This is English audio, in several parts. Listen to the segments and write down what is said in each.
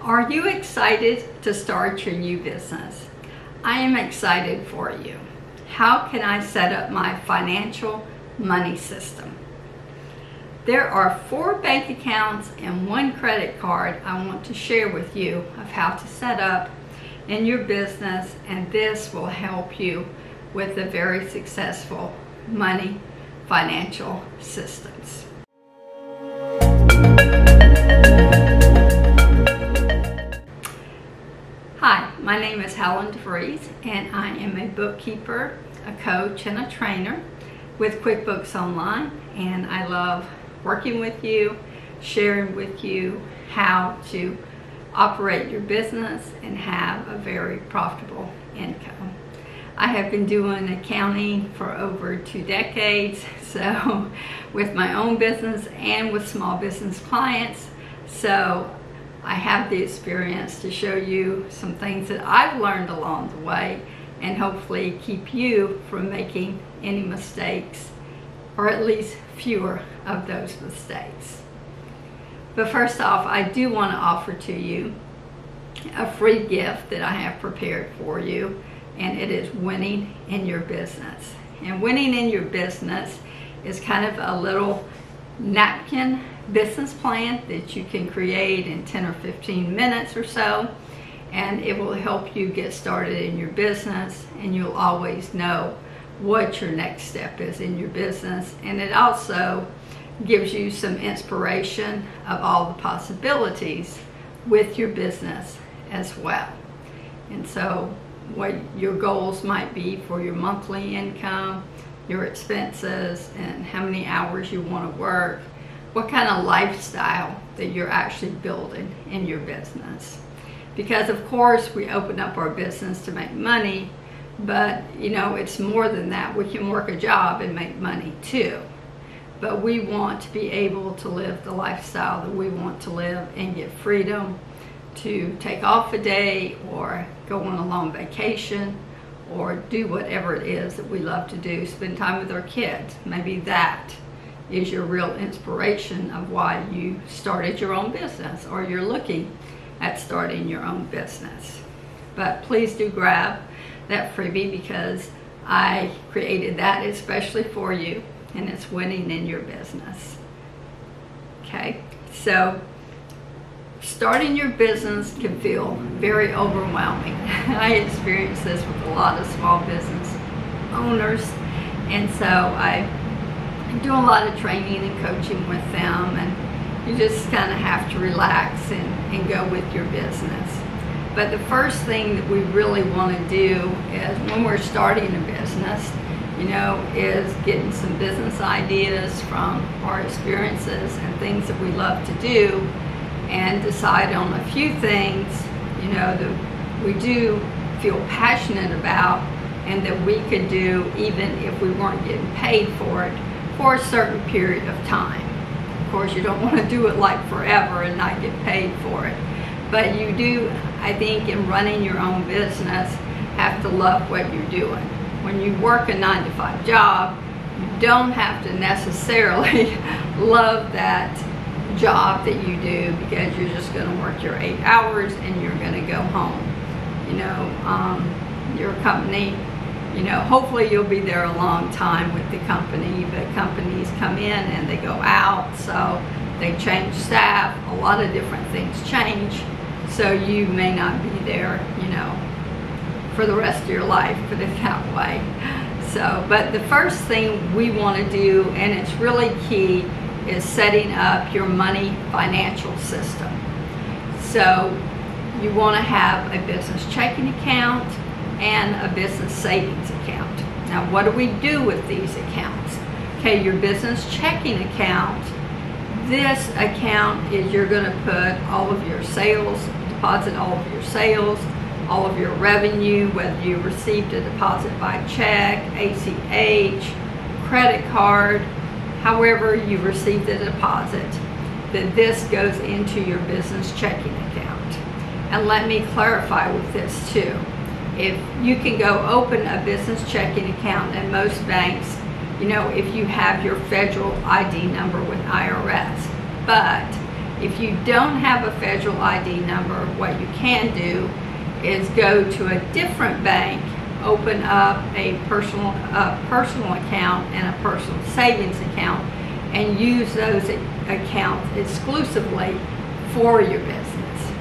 Are you excited to start your new business? I am excited for you. How can I set up my financial money system? There are 4 bank accounts and 1 credit card I want to share with you of how to set up in your business, and this will help you with a very successful money financial systems. Hi, my name is Helen DeVries, and I am a bookkeeper, a coach, and a trainer with QuickBooks Online, and I love working with you, sharing with you how to operate your business and have a very profitable income. I have been doing accounting for over 2 decades, so with my own business and with small business clients, so I have the experience to show you some things that I've learned along the way and hopefully keep you from making any mistakes, or at least fewer of those mistakes. But first off, I do want to offer to you a free gift that I have prepared for you, and it is winning in your business. And winning in your business is kind of a little napkin business plan that you can create in 10 or 15 minutes or so, and it will help you get started in your business, and you'll always know what your next step is in your business. And it also gives you some inspiration of all the possibilities with your business as well. And so what your goals might be for your monthly income, your expenses, and how many hours you want to work, what kind of lifestyle that you're actually building in your business. Because of course we open up our business to make money, but you know, it's more than that. We can work a job and make money too. But we want to be able to live the lifestyle that we want to live and get freedom to take off a day or go on a long vacation or do whatever it is that we love to do, spend time with our kids. Maybe that is your real inspiration of why you started your own business, or you're looking at starting your own business. But please do grab that freebie, because I created that especially for you, and it's winning in your business. Okay, so starting your business can feel very overwhelming. I experience this with a lot of small business owners, and so I do a lot of training and coaching with them, and you just kind of have to relax and go with your business. But the first thing that we really want to do is, when we're starting a business, you know, is getting some business ideas from our experiences and things that we love to do, and decide on a few things, you know, that we do feel passionate about and that we could do even if we weren't getting paid for it for a certain period of time. Of course, you don't want to do it like forever and not get paid for it. But you do, I think, in running your own business, have to love what you're doing. When you work a 9-to-5 job, you don't have to necessarily love that job that you do, because you're just going to work your 8 hours and you're going to go home. You know, your company, you know, hopefully you'll be there a long time with the company, but companies come in and they go out, so they change staff, a lot of different things change, so you may not be there, you know, for the rest of your life, put it that way. So, but the first thing we want to do, and it's really key, is setting up your money financial system. So you want to have a business checking account and a business savings account. Now, what do we do with these accounts? Okay, your business checking account, this account is, you're going to put all of your sales, deposit all of your sales, all of your revenue, whether you received a deposit by check, ACH, credit card, however you received a deposit, that this goes into your business checking account. And let me clarify with this too. If you can go open a business checking account at most banks, you know, if you have your federal ID number with IRS. But If you don't have a federal ID number, what you can do is go to a different bank, open up a personal account and a personal savings account, and use those accounts exclusively for your business.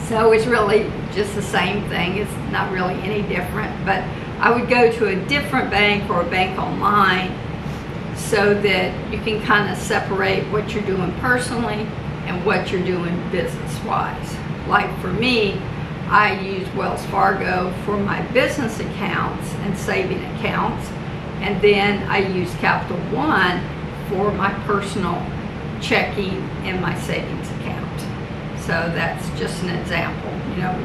So it's really just the same thing. It's not really any different, but I would go to a different bank or a bank online so that you can kind of separate what you're doing personally and what you're doing business-wise. Like for me, I use Wells Fargo for my business accounts and saving accounts, and then I use Capital One for my personal checking and my savings account. So that's just an example.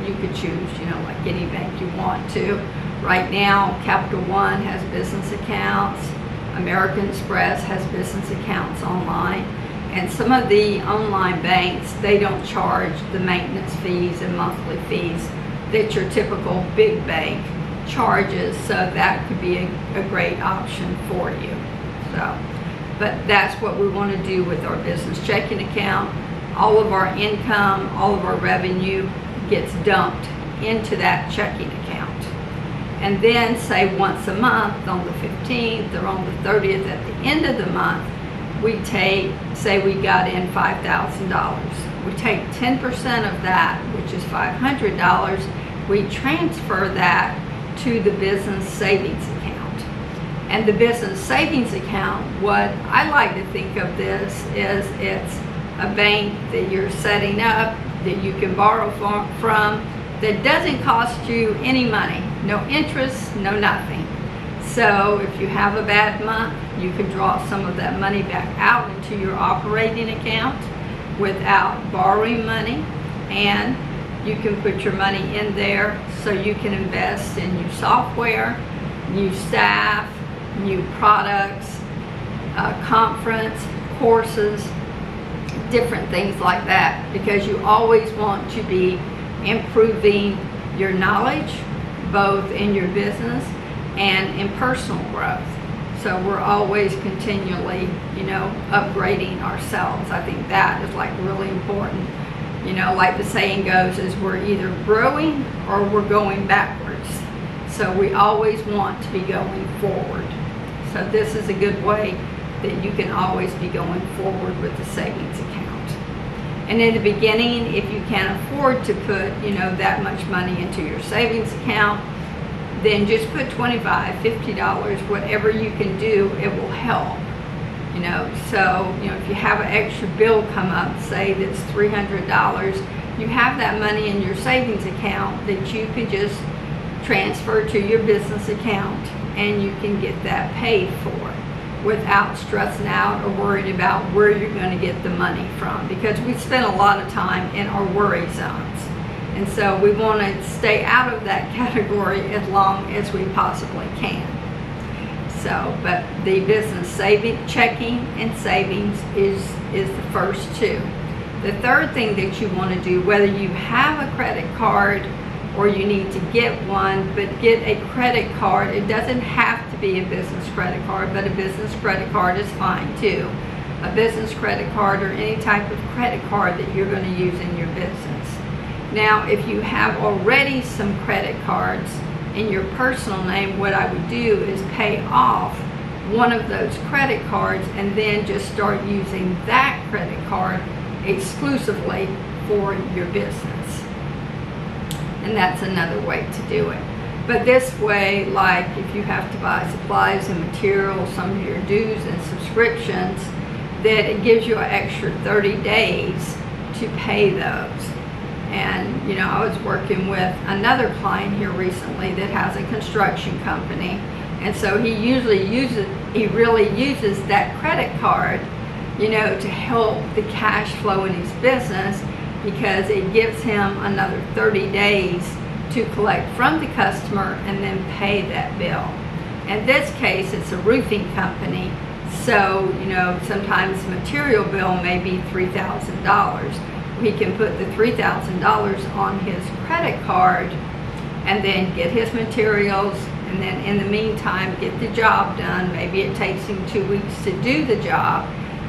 You could choose, like any bank you want to. Right now, Capital One has business accounts. American Express has business accounts online. And some of the online banks, they don't charge the maintenance fees and monthly fees that your typical big bank charges. So that could be a great option for you. But that's what we want to do with our business checking account. All of our income, all of our revenue gets dumped into that checking account. And then say once a month on the 15th or on the 30th at the end of the month, we take, say we got in $5,000. We take 10% of that, which is $500. We transfer that to the business savings account. And the business savings account, what I like to think of this is it's a bank that you're setting up that you can borrow from that doesn't cost you any money, no interest, no nothing. So if you have a bad month, you can draw some of that money back out into your operating account without borrowing money, and you can put your money in there so you can invest in new software, new staff, new products, conference, courses, different things like that, because you always want to be improving your knowledge both in your business and in personal growth. So we're always continually, upgrading ourselves. I think that is like really important. Like the saying goes, is we're either growing or we're going backwards. So we always want to be going forward. So this is a good way that you can always be going forward with the savings account. And in the beginning, if you can't afford to put, that much money into your savings account, then just put $25, $50, whatever you can do, it will help. So, if you have an extra bill come up, say that's $300, you have that money in your savings account that you can just transfer to your business account, and you can get that paid for without stressing out or worried about where you're going to get the money from, because we spend a lot of time in our worry zones. And so we want to stay out of that category as long as we possibly can. So, but the business checking and savings is the first two. The third thing that you want to do, whether you have a credit card or you need to get one, but get a credit card. It doesn't have to be a business credit card, but a business credit card is fine too. A business credit card or any type of credit card that you're going to use in your business. Now, if you have already some credit cards in your personal name, what I would do is pay off one of those credit cards and then just start using that credit card exclusively for your business. And that's another way to do it. But this way, like if you have to buy supplies and materials, some of your dues and subscriptions, that it gives you an extra 30 days to pay those. And I was working with another client here recently that has a construction company, and so he really uses that credit card, to help the cash flow in his business, because it gives him another 30 days to collect from the customer and then pay that bill. In this case, it's a roofing company, so sometimes the material bill may be $3,000. He can put the $3,000 on his credit card and then get his materials, and then in the meantime get the job done. Maybe it takes him 2 weeks to do the job,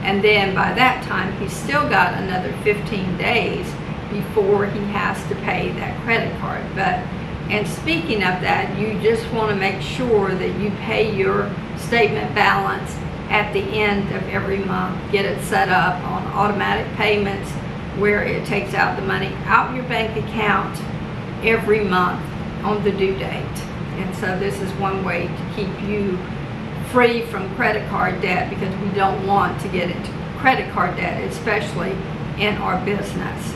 And then by that time, he's still got another 15 days before he has to pay that credit card. And speaking of that, you just want to make sure that you pay your statement balance at the end of every month. Get it set up on automatic payments where it takes out the money out your bank account every month on the due date. And so this is one way to keep you free from credit card debt, because we don't want to get into credit card debt, especially in our business.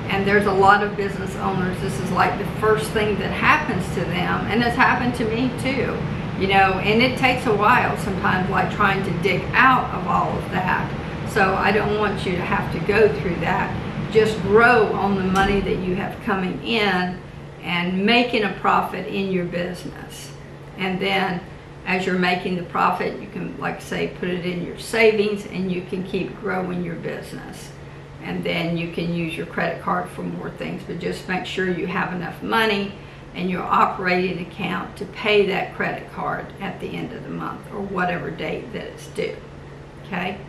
And there's a lot of business owners, this is like the first thing that happens to them, and it's happened to me too, you know, and it takes a while sometimes, like trying to dig out of all of that. So I don't want you to have to go through that. Just grow on the money that you have coming in and making a profit in your business. And then as you're making the profit, you can, like say, put it in your savings, and you can keep growing your business. And then you can use your credit card for more things, but just make sure you have enough money in your operating account to pay that credit card at the end of the month or whatever date that it's due. Okay?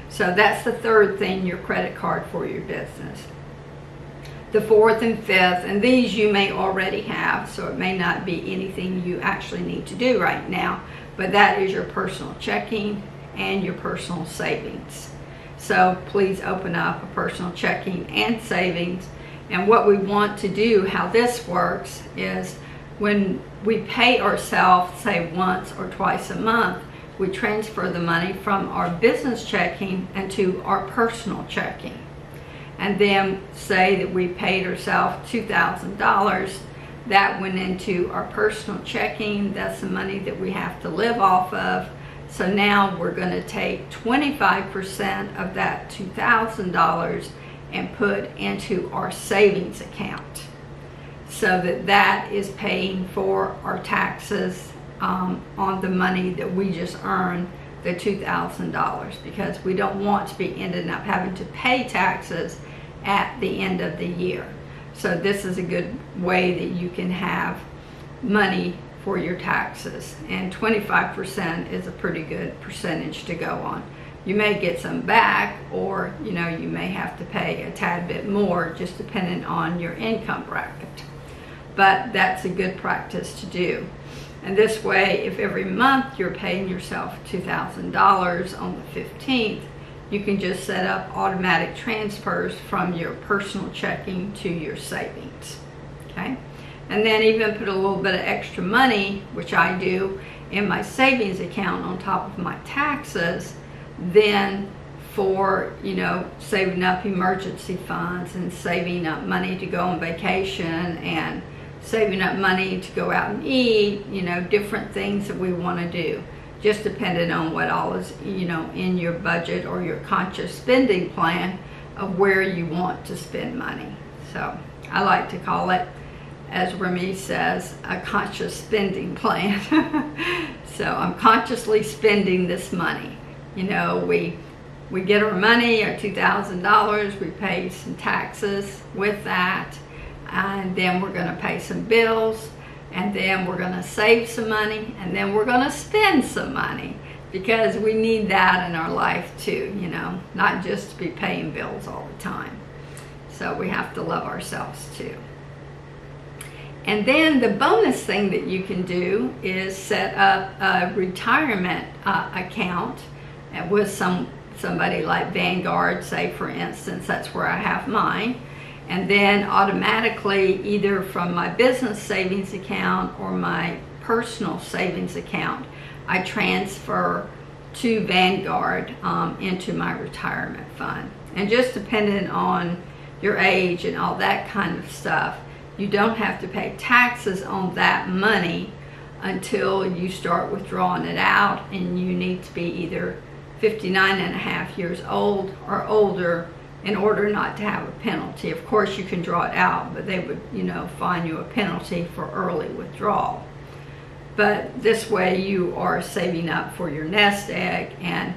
So that's the third thing, your credit card for your business. The fourth and fifth, and these you may already have, so it may not be anything you actually need to do right now, but that is your personal checking and your personal savings. So please open up a personal checking and savings. And what we want to do, how this works, is when we pay ourselves, say once or twice a month, we transfer the money from our business checking into our personal checking. And then say that we paid ourselves $2,000, that went into our personal checking. That's the money that we have to live off of. So now we're going to take 25% of that $2,000 and put into our savings account, so that that is paying for our taxes on the money that we just earned, the $2,000, because we don't want to be ending up having to pay taxes at the end of the year. So this is a good way that you can have money for your taxes, and 25% is a pretty good percentage to go on. You may get some back, or you know, you may have to pay a tad bit more, just depending on your income bracket. But that's a good practice to do. And this way, if every month you're paying yourself $2,000 on the 15th, you can just set up automatic transfers from your personal checking to your savings. Okay? And then even put a little bit of extra money, which I do, in my savings account on top of my taxes, then for, you know, saving up emergency funds and saving up money to go on vacation and saving up money to go out and eat, you know, different things that we want to do, just depending on what all is, you know, in your budget or your conscious spending plan of where you want to spend money. So I like to call it, as Remy says, a conscious spending plan. So I'm consciously spending this money. You know, we get our money, our $2,000, we pay some taxes with that, and then we're going to pay some bills, and then we're going to save some money, and then we're going to spend some money, because we need that in our life too, you know, not just to be paying bills all the time. So we have to love ourselves too. And then the bonus thing that you can do is set up a retirement account with somebody like Vanguard, say for instance, that's where I have mine. And then automatically, either from my business savings account or my personal savings account, I transfer to Vanguard into my retirement fund. And just depending on your age and all that kind of stuff, you don't have to pay taxes on that money until you start withdrawing it out, and you need to be either 59.5 years old or older in order not to have a penalty. Of course, you can draw it out, but they would, you know, fine you a penalty for early withdrawal. But this way you are saving up for your nest egg, and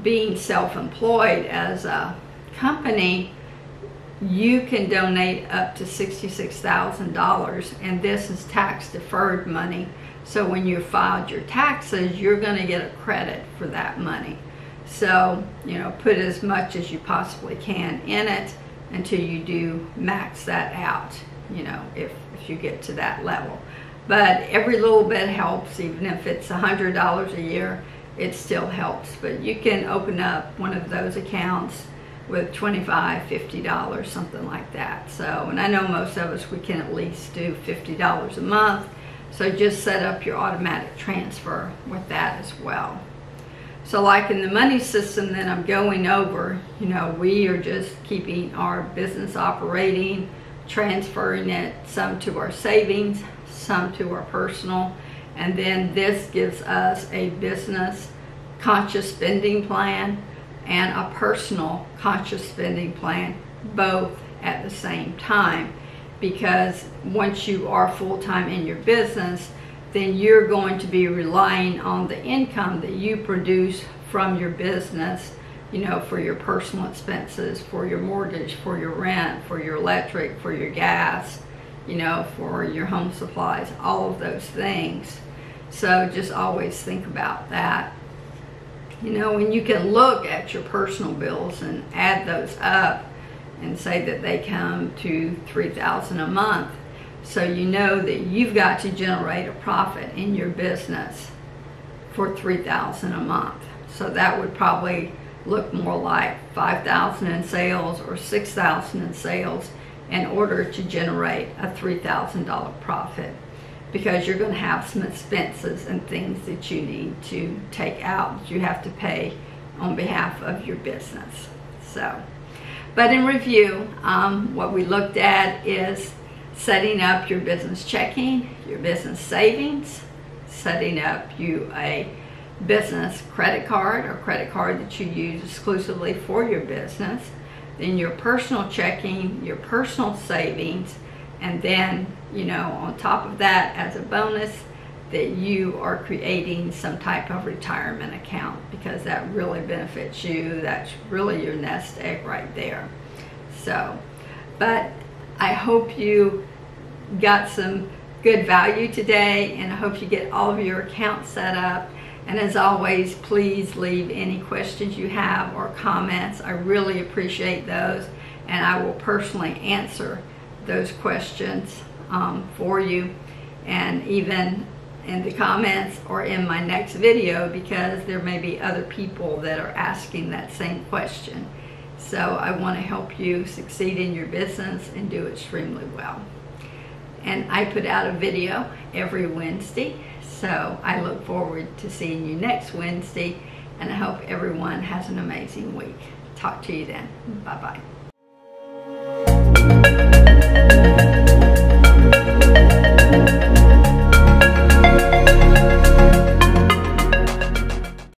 being self-employed as a company, you can donate up to $66,000, and this is tax deferred money. So when you filed your taxes, you're going to get a credit for that money. So, you know, put as much as you possibly can in it until you do max that out, you know, if you get to that level. But every little bit helps. Even if it's $100 a year, it still helps. But you can open up one of those accounts with $25, $50, something like that. So, and I know most of us, we can at least do $50 a month. So just set up your automatic transfer with that as well. So like in the money system that I'm going over, you know, we are just keeping our business operating, transferring it, some to our savings, some to our personal, and then this gives us a business conscious spending plan and a personal conscious spending plan, both at the same time. Because once you are full-time in your business, then you're going to be relying on the income that you produce from your business, you know, for your personal expenses, for your mortgage, for your rent, for your electric, for your gas, you know, for your home supplies, all of those things. So just always think about that. You know, and you can look at your personal bills and add those up and say that they come to $3,000 a month. So you know that you've got to generate a profit in your business for $3,000 a month. So that would probably look more like $5,000 in sales or $6,000 in sales in order to generate a $3,000 profit, because you're going to have some expenses and things that you need to take out, that you have to pay on behalf of your business. So, but in review, what we looked at is setting up your business checking, your business savings, setting up you a business credit card or credit card that you use exclusively for your business, then your personal checking, your personal savings, and then, you know, on top of that, as a bonus, that you are creating some type of retirement account, because that really benefits you. That's really your nest egg right there. So, but I hope you got some good value today, and I hope you get all of your accounts set up. And as always, please leave any questions you have or comments. I really appreciate those, and I will personally answer those questions for you, and even in the comments or in my next video, because there may be other people that are asking that same question. So I want to help you succeed in your business and do extremely well. And I put out a video every Wednesday, so I look forward to seeing you next Wednesday, and I hope everyone has an amazing week. Talk to you then. Bye-bye.